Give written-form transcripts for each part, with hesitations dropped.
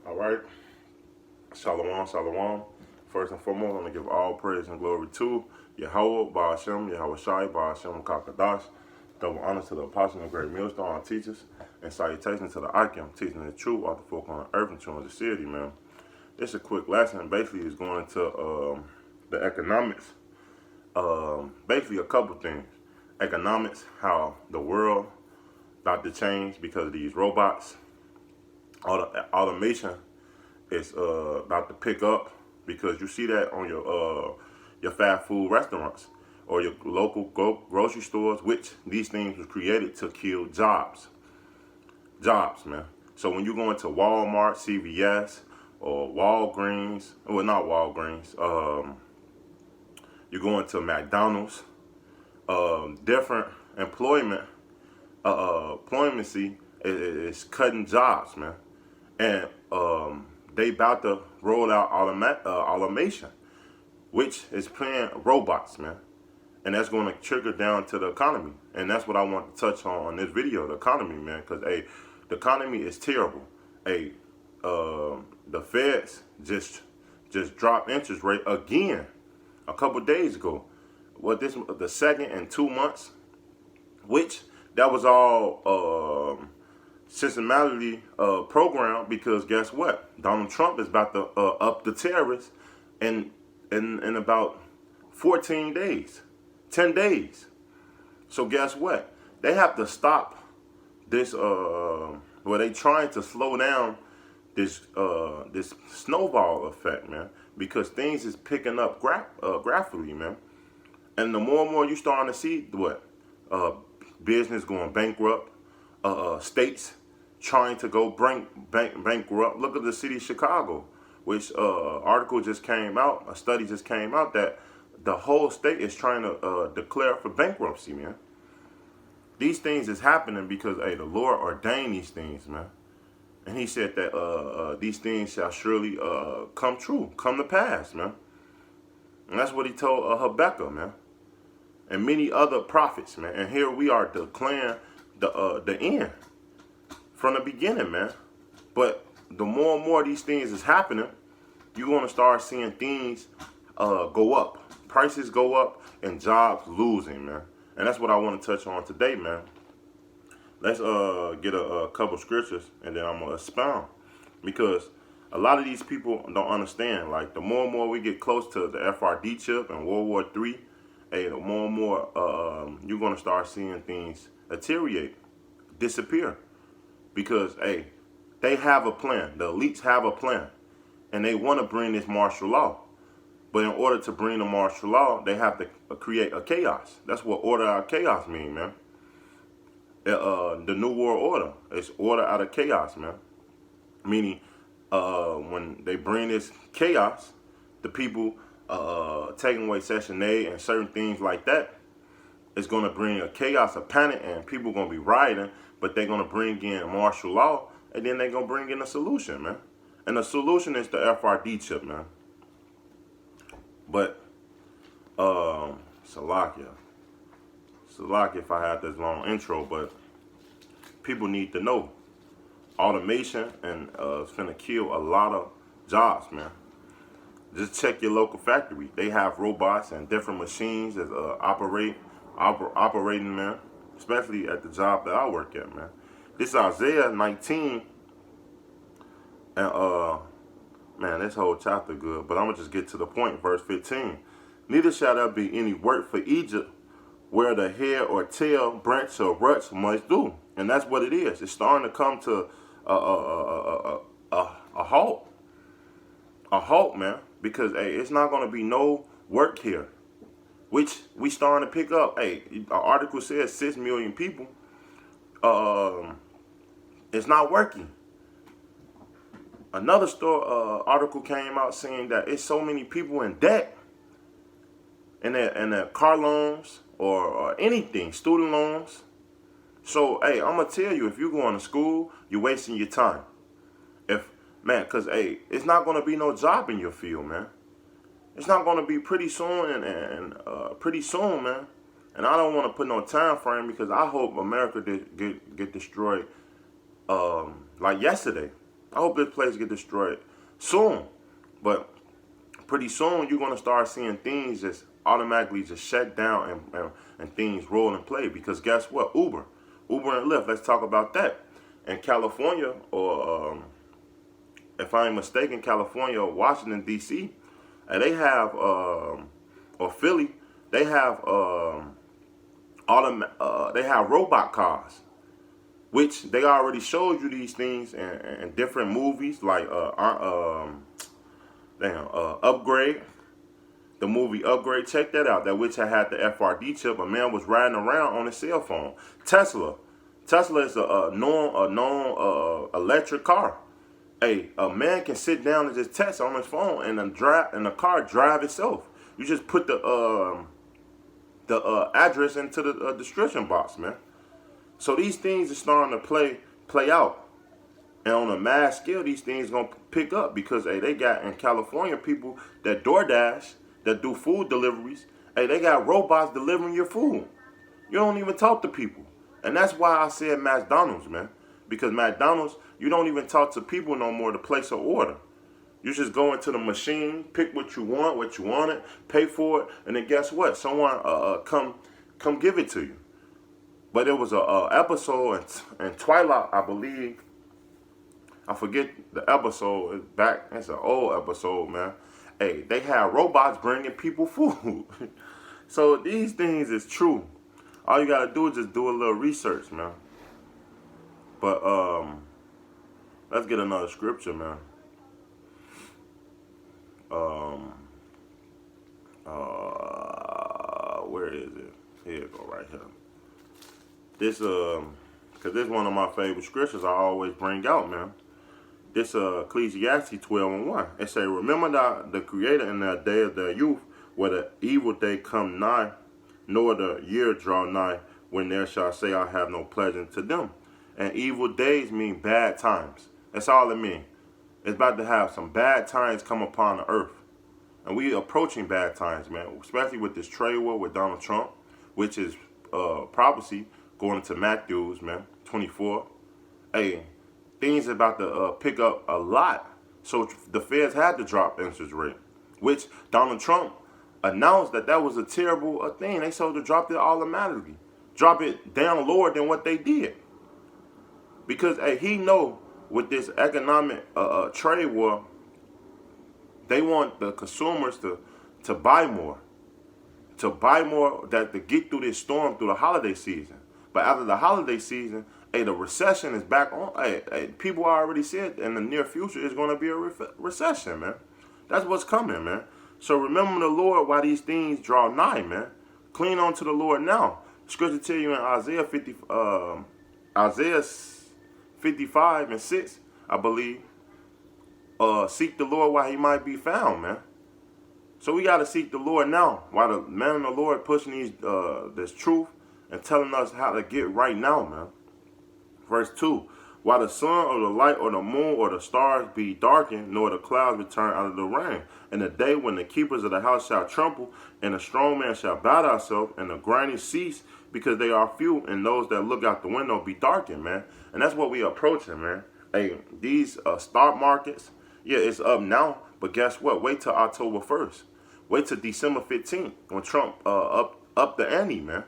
All right. Shalom, shalom. First and foremost, I want to give all praise and glory to Yahweh, Ba'ashem, Yahweh Shai, Ba'ashem, Kakadash. Double honor to the apostles and great millstone, our teachers, and salutations to the Akim, teaching the truth out the folk on the earth and children of the city, man. It's a quick lesson. Basically, it's going into the economics. Basically, a couple things. Economics, how the world about to change because of these robots. All the automation is about to pick up because you see that on your fast food restaurants or your local grocery stores, which these things was created to kill jobs, man. So when you go into Walmart, CVS, or Walgreens, well, not Walgreens, you go into McDonald's, different employment is cutting jobs, man. And they about to roll out automation, which is playing robots, man. And that's going to trigger down to the economy. And that's what I want to touch on this video, the economy, man. Because, hey, the economy is terrible. Hey, the Feds just dropped interest rate again a couple days ago. The second in 2 months, which that was all systematically programmed because guess what? Donald Trump is about to up the tariffs in about 14 days, 10 days. So guess what? They have to stop this. They trying to slow down this snowball effect, man, because things is picking up graphically, man. And the more and more you starting to see business going bankrupt, states trying to go bankrupt. Look at the city of Chicago, which article just came out, a study just came out that the whole state is trying to declare for bankruptcy, man. These things is happening because, hey, the Lord ordained these things, man. And he said that these things shall surely come to pass, man. And that's what he told Habakkuk, man. And many other prophets, man. And here we are declaring the end from the beginning, man. But the more and more these things is happening, you're going to start seeing things go up. Prices go up and jobs losing, man. And that's what I want to touch on today, man. Let's get a couple scriptures and then I'm going to expound. Because a lot of these people don't understand. Like, the more and more we get close to the FRD chip and World War III, hey, the more and more you're going to start seeing things deteriorate, disappear. Because, hey, they have a plan. The elites have a plan. And they want to bring this martial law. But in order to bring the martial law, they have to create a chaos. That's what order out of chaos mean, man. The New World Order is order out of chaos, man. Meaning, when they bring this chaos, the people taking away Section 8 and certain things like that, it's going to bring a chaos, a panic, and people going to be rioting, but they're going to bring in martial law, and then they're going to bring in a solution, man. And the solution is the FRD chip, man. But, Salakia if I had this long intro, but people need to know. Automation and it's finna kill a lot of jobs, man. Just check your local factory. They have robots and different machines that operating, man. Especially at the job that I work at, man. This is Isaiah 19. And, man, this whole chapter good. But I'm going to just get to the point, verse 15. Neither shall there be any work for Egypt where the head or tail, branch or roots must do. And that's what it is. It's starting to come to a halt. A halt, man. Because, hey, it's not going to be no work here. Which we starting to pick up. Hey, an article says 6 million people. It's not working. Another article came out saying that it's so many people in debt. And their car loans or anything, student loans. So, hey, I'm going to tell you, if you're going to school, you're wasting your time. Because, hey, it's not going to be no job in your field, man. It's not going to be pretty soon and pretty soon, man. And I don't want to put no time frame because I hope America get destroyed like yesterday. I hope this place get destroyed soon. But pretty soon you're gonna start seeing things just automatically just shut down and things roll and play. Because guess what? Uber and Lyft. Let's talk about that. In California, or if I'm mistaken, California or Washington D.C., and they have or Philly, they have they have robot cars, which they already showed you these things in different movies like Upgrade, the movie Upgrade. Check that out. That which had the FRD chip. A man was riding around on his cell phone. Tesla is a known electric car. Hey, a man can sit down and just text on his phone, and the car drive itself. You just put the address into the description box, man. So these things are starting to play out, and on a mass scale, these things gonna pick up because hey, they got in California people that DoorDash, that do food deliveries. Hey, they got robots delivering your food. You don't even talk to people, and that's why I said McDonald's, man. Because McDonald's, you don't even talk to people no more to place an order. You just go into the machine, pick what you want it, pay for it, and then guess what? Someone come give it to you. But there was a episode in Twilight, I believe. I forget the episode. It's back. It's an old episode, man. Hey, they have robots bringing people food. So these things is true. All you gotta do is just do a little research, man. But let's get another scripture, man. Where is it? Here it go, right here. This cause this is one of my favorite scriptures I always bring out, man. This Ecclesiastes 12:1. It say, remember the Creator in the day of their youth, where the evil day come nigh, nor the year draw nigh, when there shall say, I have no pleasure to them. And evil days mean bad times. That's all it means. It's about to have some bad times come upon the earth. And we approaching bad times, man. Especially with this trade war with Donald Trump, which is prophecy going into Matthews, man, 24. Hey, things about to pick up a lot. So the Feds had to drop interest rate, which Donald Trump announced that was a terrible thing. They supposed to drop it automatically. Drop it down lower than what they did. Because hey, he know with this economic trade war, they want the consumers to buy more. To buy more that to get through this storm through the holiday season. But after the holiday season, hey, the recession is back on. Hey, people already said in the near future it's going to be a recession, man. That's what's coming, man. So remember the Lord while these things draw nigh, man. Cling on to the Lord now. Scripture tell you in Isaiah 55:6, I believe. Seek the Lord while he might be found, man. So we got to seek the Lord now while the man of the Lord pushing this truth and telling us how to get right now, man. Verse 2, while the sun or the light or the moon or the stars be darkened, nor the clouds return out of the rain. And the day when the keepers of the house shall tremble, and the strong man shall bow thyself, and the grinding cease, because they are few, and those that look out the window be darkened, man. And that's what we approaching, man. Hey, these stock markets, yeah, it's up now, but guess what? Wait till October 1st. Wait till December 15th when Trump up the ante, man.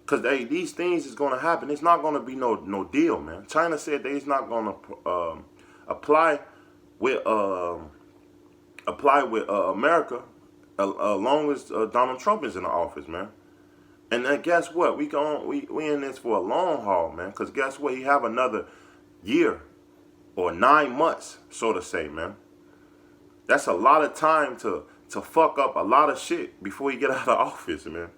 Because hey, these things is going to happen. It's not going to be no deal, man. China said they's not going to apply with America as long as Donald Trump is in the office, man. And then guess what? We in this for a long haul, man. Because guess what? He have another year or 9 months, so to say, man. That's a lot of time to fuck up a lot of shit before you get out of office, man.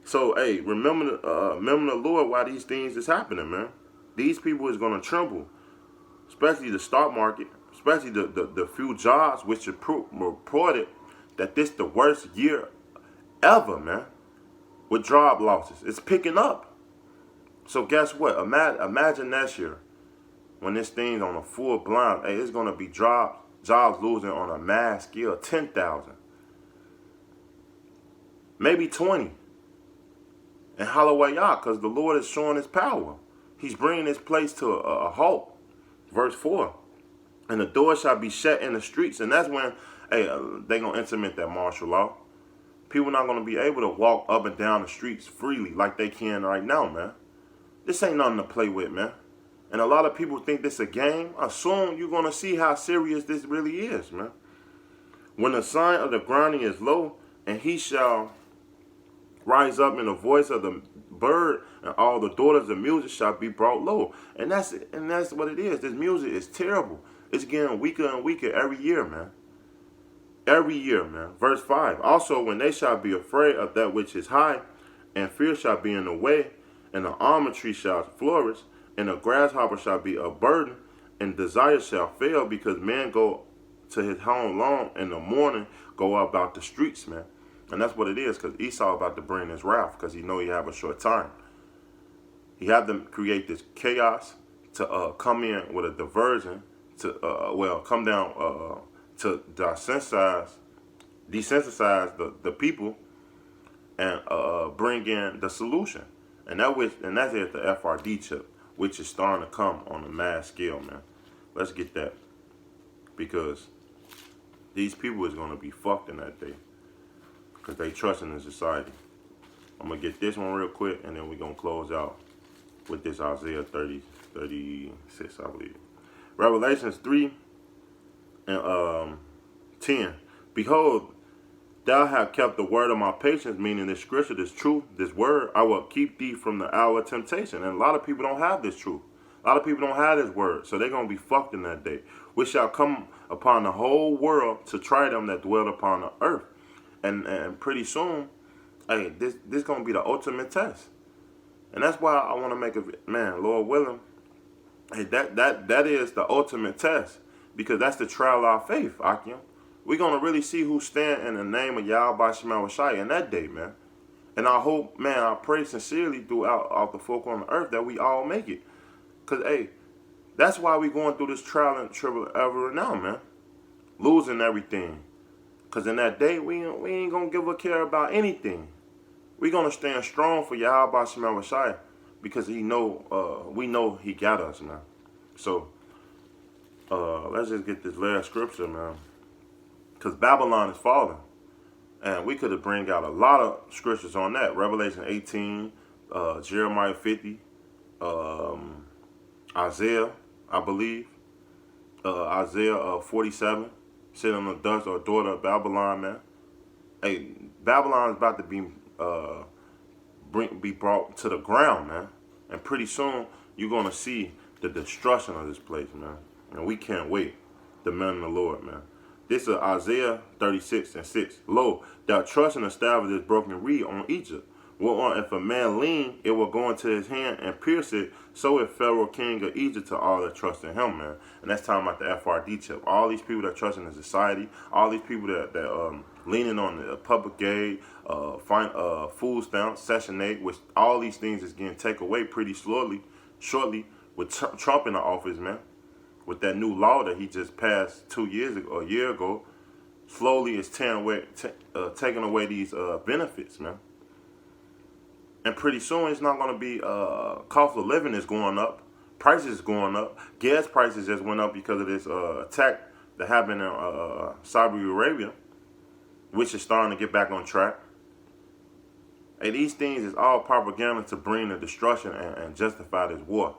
So, hey, remember the Lord while these things is happening, man. These people is going to tremble, especially the stock market, especially the few jobs which reported that this the worst year ever, man, with job losses. It's picking up. So guess what? Imagine next year when this thing's on a full blind. Hey, it's going to be jobs losing on a mass scale, 10,000. Maybe 20. And holler way out, because the Lord is showing his power. He's bringing this place to a halt. Verse 4. And the door shall be shut in the streets. And that's when they're going to implement that martial law. People not going to be able to walk up and down the streets freely like they can right now, man. This ain't nothing to play with, man. And a lot of people think this a game. Soon you're going to see how serious this really is, man. When the sign of the grounding is low, and he shall rise up in the voice of the bird, and all the daughters of music shall be brought low. And that's it. And that's what it is. This music is terrible. It's getting weaker and weaker every year, man. Every year, man. Verse 5. Also, when they shall be afraid of that which is high, and fear shall be in the way, and the almond tree shall flourish, and the grasshopper shall be a burden, and desire shall fail, because man go to his home long, in the morning go about the streets, man. And that's what it is, because Esau about to bring his wrath, because he know he have a short time. He had to create this chaos to come in with a diversion, to come down to desensitize the people, and bring in the solution. And that's it, the FRD chip, which is starting to come on a mass scale, man. Let's get that, because these people is going to be fucked in that day, because they trust in the society. I'm going to get this one real quick, and then we're going to close out with this Isaiah 36, I believe. Revelations 3 and 10. Behold, thou hast kept the word of my patience, meaning this scripture, this truth, this word. I will keep thee from the hour of temptation. And a lot of people don't have this truth. A lot of people don't have this word. So they're going to be fucked in that day. Which shall come upon the whole world to try them that dwell upon the earth. And pretty soon, hey, this going to be the ultimate test. And that's why I want to make a, man, Lord willing, hey, that is the ultimate test. Because that's the trial of our faith, Akim. We're going to really see who stand in the name of Yahweh Shema Shai in that day, man. And I hope, man, I pray sincerely throughout the folk on the earth that we all make it. Because, hey, that's why we going through this trial and tribble ever now, man. Losing everything. Because in that day, we ain't going to give a care about anything. We're going to stand strong for Yahweh Shema Shai, because we know he got us, man. So, let's just get this last scripture, man. Because Babylon is falling. And we could have bring out a lot of scriptures on that. Revelation 18, Jeremiah 50, Isaiah, I believe. Isaiah 47, sit on the dust or daughter of Babylon, man. Hey, Babylon is about to be brought to the ground, man. And pretty soon, you're going to see the destruction of this place, man. And we can't wait. The men of the Lord, man. This is Isaiah 36 and 6. Lo, thou trust in the staff of this broken reed on Egypt. Whereon if a man lean, it will go into his hand and pierce it. So if Pharaoh king of Egypt to all that trust in him, man. And that's talking about the FRD chip. All these people that trust in the society, all these people that leaning on the public aid, food stamps, Section 8, which all these things is getting taken away pretty shortly with Trump in the office, man. With that new law that he just passed 2 years ago, a year ago, slowly it's taking away these benefits, man. And pretty soon it's not going to be, cost of living is going up, prices going up, gas prices just went up because of this attack that happened in Saudi Arabia, which is starting to get back on track. And these things is all propaganda to bring the destruction and justify this war.